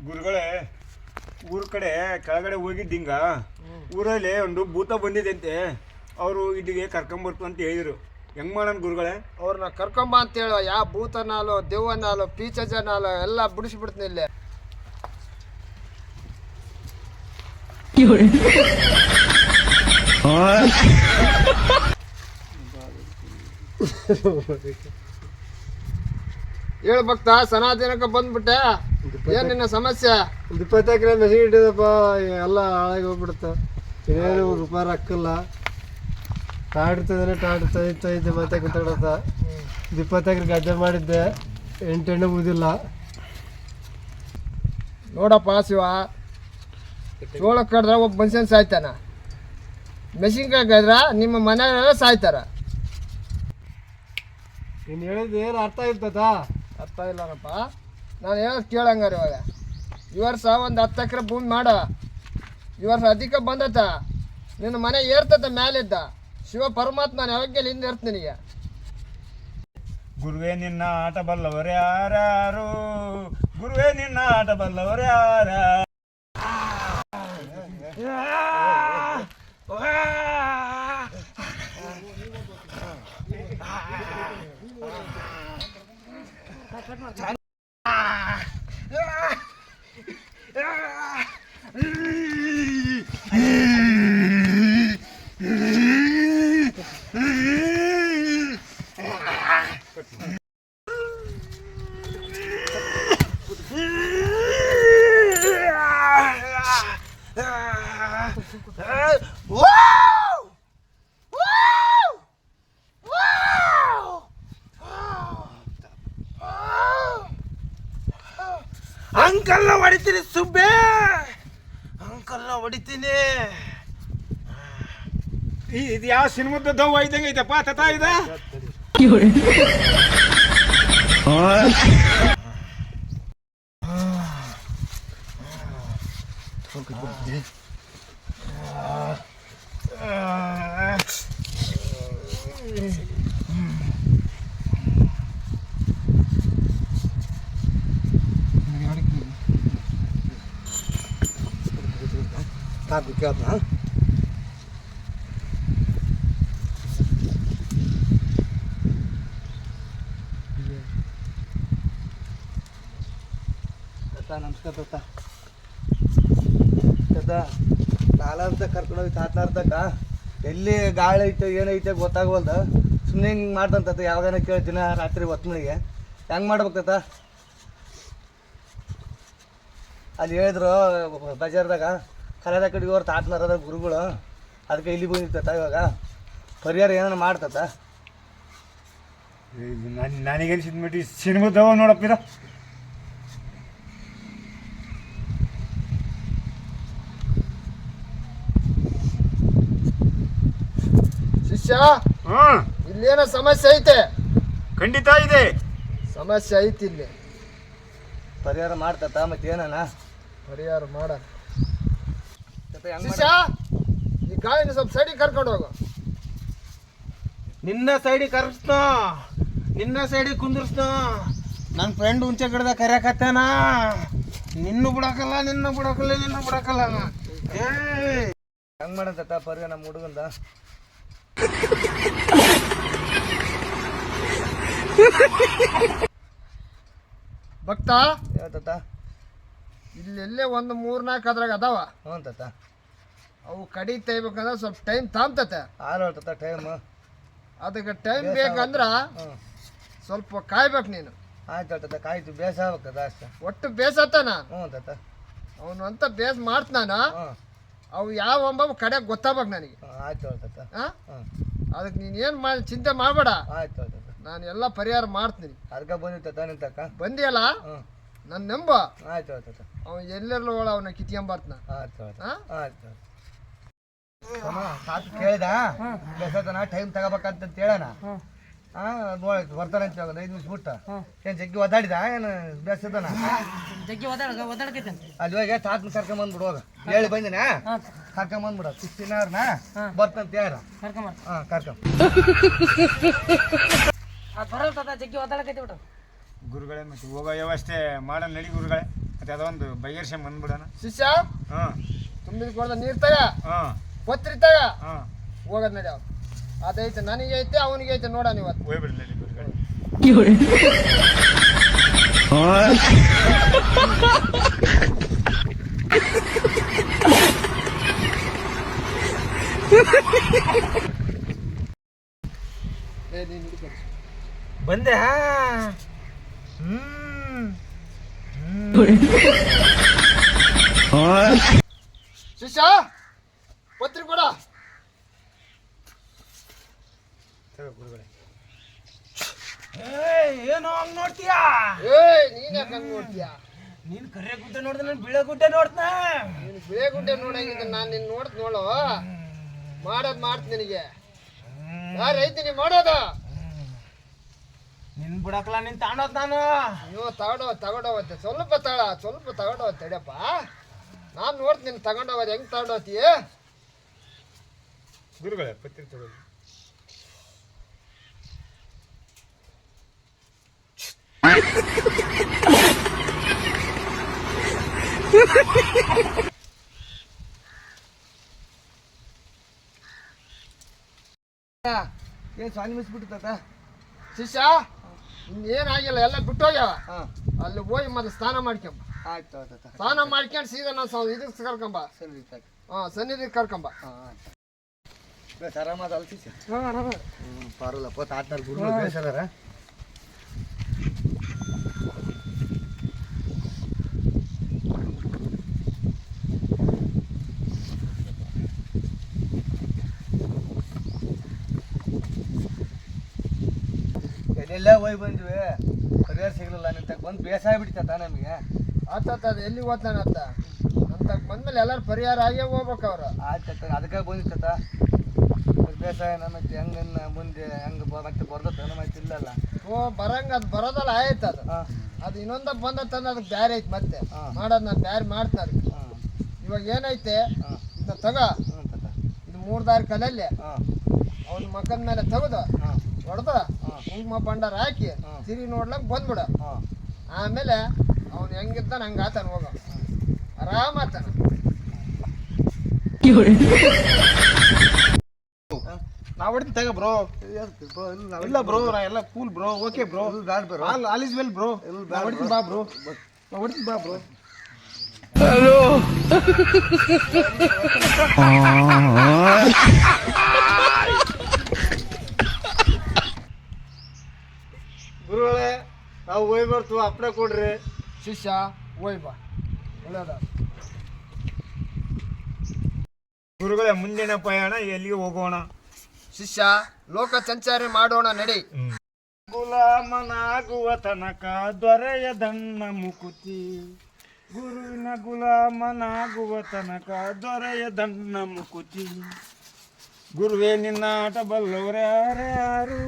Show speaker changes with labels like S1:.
S1: ಗುರುಗಳೇ ಊರ ಕಡೆ ಕೆಳಗಡೆ ಹೋಗಿದ್ದಿಂಗ ಊರಲ್ಲಿ ಒಂದು ಭೂತ ಬಂದಿದೆ ಅವರು ಇಲ್ಲಿಗೆ ಕರ್ಕೊಂಬರ್ತು ಅಂತ ಹೇಳಿದ್ರು. ಹೆಂಗ್ ಮಾಡೋಣ ಗುರುಗಳೇ?
S2: ಅವ್ರನ್ನ ಕರ್ಕೊಂಬ ಅಂತ ಹೇಳುವ. ಯಾವ ಭೂತನಾಲು ದೆವ್ವನಾಲು ಪೀಚಜನಾಲು ಎಲ್ಲ ಬಿಡಿಸ್ಬಿಡ್ತೀನಿ ಇಲ್ಲಿ. ಹೇಳು ಭಕ್ತ, ಸನಾದಿನಕ್ಕೆ ಬಂದ್ಬಿಟ್ಟೆ. ಏನ್ ನಿನ್ನ ಸಮಸ್ಯೆ?
S3: 20 ಎಕರೆ ಮೆಸಿಗೆ ಇಟ್ಟಿದಪ್ಪ, ಎಲ್ಲ ಹಾಳಾಗಿ ಹೋಗ್ಬಿಡುತ್ತೆ. ಇನ್ನೇನು ರೂಪಾಯಿ ಹಾಕಲ್ಲ. ಟಾಡ್ತದ್ರೆ ಟಾಡ್ತೈತೆ ಮತ್ತೆ ಕುಂತಾಡತ್ತ. 20 ಎಕರೆ ಗದ್ದೆ ಮಾಡಿದ್ದೆ, 8 ಎಣ್ಣೆ ಉಳಿದಿಲ್ಲ.
S2: ನೋಡಪ್ಪ ಶಿವ, ಚೋಳ ಕಡ್ದ್ರ ಒಬ್ಬ ಮನುಷ್ಯನ ಸಾಯ್ತಾನ, ಮೆಣಸಿನ್ಕಾಯಿ ಕಡ್ರ ನಿಮ್ಮ ಮನೆಯವರೆಲ್ಲ ಸಾಯ್ತಾರ.
S3: ನೀನು ಹೇಳಿದ್ದು ಏನು ಅರ್ಥ ಇರ್ತದ?
S2: ಅರ್ಥ ಇಲ್ಲನಪ್ಪ. ನಾನು ಹೇಳೋದು ಕೇಳಂಗಾರ. ಇವಾಗ ಈ ವರ್ಷ ಒಂದು 10 ಎಕರೆ ಭೂಮಿ ಮಾಡ. ಈ ವರ್ಷ ಅಧಿಕ ಬಂದತ, ನಿನ್ನ ಮನೆ ಏರ್ತತ ಮ್ಯಾಲಿದ್ದ. ಶಿವ ಪರಮಾತ್ಮ ನಾನು ಯಾವಾಗ ಹಿಂದೆ ಇರ್ತೀನಿ ಈಗ.
S1: ಗುರುವೇ ನಿನ್ನ ಆಟ ಬಲ್ಲವರು ಯಾರು? ಗುರುವೇ ನಿನ್ನ ಆಟ ಬಲ್ಲವರು ಯಾರ? ಅಂಕಲ್ನ ಹೊಡಿತೀನಿ ಸುಬ್ಬೆ, ಅಂಕಲ್ನ ಹೊಡಿತೀನಿ. ಇದು ಯಾವ ಸಿನಿಮಾದ ದವ್ವ ಇದ್ದಂಗೆ ಐತಪ್ಪ ತತಾ ಇದ.
S3: ಕಾಪಿ ಕೇಳ್ತ ನಮಸ್ಕಾರ ತಾತ. ನಾಲಂತ ಕರ್ಕೊಂಡೋಗಿ ತಾತ್ನಾರ್ದಕ್ಕ ಎಲ್ಲಿ ಗಾಳಿ ಐತೆ ಏನೈತೆ ಗೊತ್ತಾಗವಲ್ದು. ಸುಮ್ಮನೆ ಹಿಂಗೆ ಮಾಡ್ದಂತ ಯಾವಾಗನ ಕೇಳ್ತೀನಿ ರಾತ್ರಿ ಹೊತ್ಮಳಿಗೆ. ಹೆಂಗೆ ಮಾಡ್ಬೇಕು ತಾತ? ಅಲ್ಲಿ ಹೇಳಿದ್ರು ಬಜಾರ್ದಾಗ ಕರೆದ ಕಡೆಗೆ ಅವ್ರು ತಾತ್ನಾರದ ಗುರುಗಳು, ಅದಕ್ಕೆ ಇಲ್ಲಿ ಬಂದಿರ್ತತ. ಇವಾಗ ಪರಿಹಾರ ಏನಾರ ಮಾಡ್ತತ?
S1: ನನಗೇನು ಮಟ್ಟಿ ಸಿನಿಮಾ ದವ್ವ ನೋಡಪ್ಪ ಇದ.
S2: ಶಿಷ್ಯ, ಇಲ್ಲೇನೋ ಸಮಸ್ಯೆ ಐತೆ.
S1: ಖಂಡಿತ ಇದೆ
S2: ಸಮಸ್ಯೆ ಐತಿ ಇಲ್ಲಿ.
S3: ಪರಿಹಾರ ಮಾಡ್ತತ ಮತ್ತೆ ಏನಣ್ಣ?
S2: ಪರಿಹಾರ ಮಾಡ ಶಿಷ್ಯ. ಈ ಗಾಳಿನ ಸ್ವಲ್ಪ ಸೈಡಿಗೆ ಕರ್ಕೊಂಡು ಹೋಗು.
S4: ನಿನ್ನ ಸೈಡಿಗೆ ಕರೆಸ್ತ, ನಿನ್ನ ಸೈಡಿಗೆ ಕುಂದಿರ್ಸ್ತ. ನನ್ನ ಫ್ರೆಂಡ್ ಉಂಚೆ ಕಡ್ದ ಕರೆಯಕತ್ತಾನ. ನಿನ್ನ ಬಿಡಕಲ್ಲ, ನಿನ್ನ ಬಿಡಕಲ್ಲ, ನಿನ್ನ ಬಿಡಕಲ್ಲ.
S3: ಹೆಂಗೆ ಮಾಡಂತ ಪರಿಹಾರ ನಮ್ಮ ಹುಡುಗಂದ?
S2: ಭಕ್ತ
S3: ಹೇಳ್ತತ.
S2: ಇಲ್ಲೆಲ್ಲೇ ಒಂದು 3-4 ಅದ್ರಾಗ ಅದಾವ.
S3: ಹ್ಞೂ ತಾತ.
S2: ಅವು ಕಡಿ ತೆಗಿಬೇಕಂದ್ರೆ ಸ್ವಲ್ಪ ಟೈಮ್ ತಾಮ್ತತೆ.
S3: ಹಾಲು ಹೇಳ್ತತ ಟೈಮ್.
S2: ಅದಕ್ಕೆ ಟೈಮ್ ಬೇಕಂದ್ರ ಸ್ವಲ್ಪ ಕಾಯ್ಬೇಕು ನೀನು.
S3: ಆಯ್ತು ಹೇಳ್ತತ. ಕಾಯ್ತು ಬೇಸ ಆಗ್ಬೇಕದ ಅಷ್ಟೇ.
S2: ಒಟ್ಟು ಬೇಸತ್ತಾನ
S3: ಹ್ಞೂ ತಾತ.
S2: ಅವನು ಅಂತ ಬೇಸ್ ಮಾಡ್ತಾನ.
S3: ಹ್ಞೂ
S2: ಅವು ಯಾವ ಅಂಬವು ಕಡೆ ಗೊತ್ತಾಗ್ಬೇಕು ನನಗೆ.
S3: ಆಯ್ತು ಹೇಳ್ತತ. ಹ್ಞೂ
S2: ಅದಕ್ಕೆ ನೀನು ಏನು ಮಾಡಿ ಚಿಂತೆ ಮಾಡಬೇಡ.
S3: ಆಯ್ತು ಹೇಳ್ತತ.
S2: ನಾನು ಎಲ್ಲ ಪರಿಹಾರ ಮಾಡ್ತೀನಿ.
S3: ಅದಕ್ಕೆ ಬಂದಿತ್ತ ನಿಂತಕ್ಕ.
S2: ಬಂದಿಯಲ್ಲ,
S3: ಹ್ಞೂ
S2: ನನ್ನ ನಂಬ.
S3: ಆಯ್ತು ಹೇಳ್ತತ.
S2: ಅವನು ಎಲ್ಲೆಲ್ಲ ಅವನ ಕಿತ್ಕೊಂಬರ್ತಾನ.
S3: ಆಯ್ತು ಹೇಳ್ತ. ಆಯ್ತು ತಾತ ಕೇಳಿದ ಬೇಸತನ ಟೈಮ್ ತಗೋಬೇಕಂತ ಹೇಳೋಣ. ನೋಡಿ ಬರ್ತಾನೆ ಅಂತ 5 ನಿಮಿಷ ಬಿಟ್ಟು. ಏನು ಜಗ್ಗಿ ಒದ್ದಾಡಿದ ಏನು ಬೇಸದನ? ಅಲ್ಲಿ ಹೋಗಿ ತಾತನ ಕರ್ಕೊಂಬಂದ್ಬಿಡು. ಹೋಗ ಹೇಳಿ ಬಂದಿನ ಕರ್ಕೊಂಬಂದ್ಬಿಡ. 16 ಅವ್ರನ್ನ ಬರ್ತಂತ ಹೇಳ. ಹಾಂ ಕರ್ಕೊಂಡ್
S1: ಗುರುಗಳೇ ಮತ್ತೆ ಹೋಗೋ ವ್ಯವಸ್ಥೆ ಮಾಡೋಣ ನಡಿ ಗುರುಗಳೇ. ಮತ್ತೆ ಮತ್ತೆ ಅದೊಂದು ಬಗೆಹರಿಸ್ಕೊಂಡ್ ಬಂದ್ಬಿಡೋಣ.
S2: ಶಿಷ್ಯ
S1: ಹಾಂ
S2: ತುಂಬಿದ ಕೊಡ್ದ ನೀರ್ ತಗ,
S1: ಹಾಂ
S2: ಪತ್ರಿ ತಗ,
S1: ಹಾಂ
S2: ಹೋಗೋದ್ ನಡಿ. ಅವ್ನು ಅದೈತೆ, ನನಗೆ ಐತೆ, ಅವನಿಗೆ ಐತೆ ನೋಡೋಣ ಇವತ್ತು.
S1: ಹೋಗ್ಬಿಡ್ಲಿ ಗುರುಗಳೇ.
S2: ನೀನು ಹಿಡ್ಕೊಂಡು
S4: ಬಂದೆ.
S2: ಶಿಷ್ಯ ಪತ್ರಿ ಕೊಡ.
S1: ಗುರುಗಳೇ
S4: ಏನು ಹಂಗ್ ನೋಡ್ತೀಯಾ?
S2: ನೀನ್ ಯಾಕೆ ಹಂಗ್ ನೋಡ್ತೀಯ?
S4: ನೀನ್ ಕರೆ ಗುಡ್ಡೆ ನೋಡ್ದೆ, ನಾನು ಬಿಳೆ ಗುಡ್ಡೆ ನೋಡ್ತಾ.
S2: ನೀನು ಬಿಳೆ ಗುಡ್ಡೆ ನೋಡಂಗಿದ್ರೆ ನಾನು ನಿನ್ ನೋಡ್ತ ನೋಡು. ಮಾಡೋದ್ ಮಾಡ್ತ ನಿನಗೆ ಯಾರು ಐತೀನಿ ಮಾಡೋದು.
S4: ನಿನ್ ಬಿಡಕ್ಲ ನೀನ್ ತಾಂಡೋದ್ ನಾನು.
S2: ನೀವು ತಗೊಂಡೋಗತ್ತೆ, ಸ್ವಲ್ಪ ತಗೊಂಡೋಗ ತಡಿಯಪ್ಪ. ನಾನು ನೋಡ್ತೀನಿ ತಗೊಂಡೋಗೋದು ಹೆಂಗ್ ತಗೊಂಡೋಗ್ತೀಯ.
S1: ಗುರುಗಳೇ ಪತ್ರಿ ತಗೊಳ್ಳಿ.
S3: ಏನು ಸ್ವಾಮಿ ಮಿಸ್ಬಿಟ್ಟು
S2: ಶಿಷ್ಯ ಇನ್ನೇನಾಗಿಲ್ಲ, ಎಲ್ಲ ಬಿಟ್ಟೋಗ್ಯಾವ.
S3: ಹಾಂ
S2: ಅಲ್ಲಿ ಹೋಗಿ ಮೊದಲು ಸ್ನಾನ ಮಾಡ್ಕೊಂಬ.
S3: ಆಯ್ತು ಆಯ್ತು ಆಯ್ತು.
S2: ಸ್ನಾನ ಮಾಡ್ಕೊಂಡು ಸೀದಾ ನಾನು ಇದಕ್ಕೆ ಕರ್ಕೊಂಬ.
S3: ಸರಿ ಆಯ್ತು.
S2: ಸನ್ನಿಧಿಗೆ ಕರ್ಕೊಂಬ.
S3: ಹಾಂ ಆಯ್ತು. ಆರಾಮದ ಅಲ್ಸಿಸಿ.
S2: ಹಾಂ
S3: ಪರವಾಗಿಲ್ಲಪ್ಪ, ತಾಟ್ನಾರು ಗುರುಗಳು ಬೇಸದಾರ. ಎಲ್ಲೆಲ್ಲ ಹೋಗಿ ಬಂದ್ವಿ, ಪರಿಹಾರ ಸಿಗಲಿಲ್ಲ. ನಿಂತ ಬಂದು ಬೇಸಾಯ ಬಿಡ್ತತ ನಮಗೆ.
S2: ಆತದ ಎಲ್ಲಿಗೆ ಓದ್ತಾನಂತ ಅಂತ ಬಂದ್ಮೇಲೆ ಎಲ್ಲರೂ ಪರಿಹಾರ ಆಗೇ ಹೋಗ್ಬೇಕು ಅವ್ರು.
S3: ಆಯ್ತು ಅದಕ್ಕೆ ಬಂದಿತ್ತತ ಬೇಸಾಯ. ಮತ್ತೆ ಹೆಂಗನ್ನ ಮುಂದೆ ಹೆಂಗೆ ಮತ್ತೆ ಬರ್ದತ್ತ ಮತ್ತೆ ಇಲ್ಲಲ್ಲ.
S2: ಬರಂಗ ಅದು ಬರೋದಲ್ಲ ಆಯ್ತು. ಅದು ಇನ್ನೊಂದ ಬಂದತ್ತಂದ್ರೆ ಅದಕ್ಕೆ ಬ್ಯಾರೆ ಐತಿ. ಮತ್ತೆ ಮಾಡೋದು ನಾನು ಬ್ಯಾರೆ ಮಾಡ್ತೀನಿ ಅದಕ್ಕೆ. ಇವಾಗ ಏನೈತೆ ಇದನ್ನ ತಗ, ಇದು 3 ದಾರಿ ಕಲ್ಲಲ್ಲಿ ಅವನ ಮಕ್ಕದ ಮೇಲೆ ತೆಗೆದು ಹೊಡೆದ ಕುಂಕುಮ ಬಂಡಾರ ಹಾಕಿ ತಿರುಗಿ ನೋಡ್ಲಂಗೆ ಬಂದ್ಬಿಡ. ಆಮೇಲೆ ಅವ್ನು ಹೆಂಗಿದ್ದಾನ ಹಂಗೆ ಆತಾನ, ಹೋಗ ಆರಾಮ ಆತಾನ.
S4: ನಾವ್ ಹೊಡಿತೀನಿ ತಗ ಬ್ರೋ. ಇಲ್ಲ ಬ್ರೋ, ನಾ ಎಲ್ಲ cool bro, okay bro. All is well bro. ನಾ ಹೊಡಿತೀನಿ ಬಾ ಬ್ರೋ, ನಾ ಹೊಡಿತೀನಿ ಬಾ ಬ್ರೋ.
S3: ಗುರುಗಳೇ ನಾವು ಹೋಗಿ ಬರ್ತೀವಿ, ಅಪ್ಪಣೆ ಕೊಡ್ರಿ.
S2: ಶಿಷ್ಯ ಹೋಯ್ ಬಾ, ಒಳ್ಳೆಯದ.
S1: ಗುರುಗಳೇ ಮುಂದಿನ ಪಯಣ ಎಲ್ಲಿಗೆ ಹೋಗೋಣ?
S2: ಶಿಷ್ಯ ಲೋಕ ಸಂಚಾರಿ ಮಾಡೋಣ ನಡಿ.
S1: ಗುಲಾಮನಾಗುವ ತನಕ ದೊರೆಯದನ್ನ ಮುಕುತಿ, ಗುರುವಿನ ಗುಲಾಮನಾಗುವ ತನಕ ದೊರೆಯದನ್ನ ಮುಕುತಿ. ಗುರುವೇ ನಿನ್ನ ಆಟ ಬಲ್ಲವರ್ಯಾರು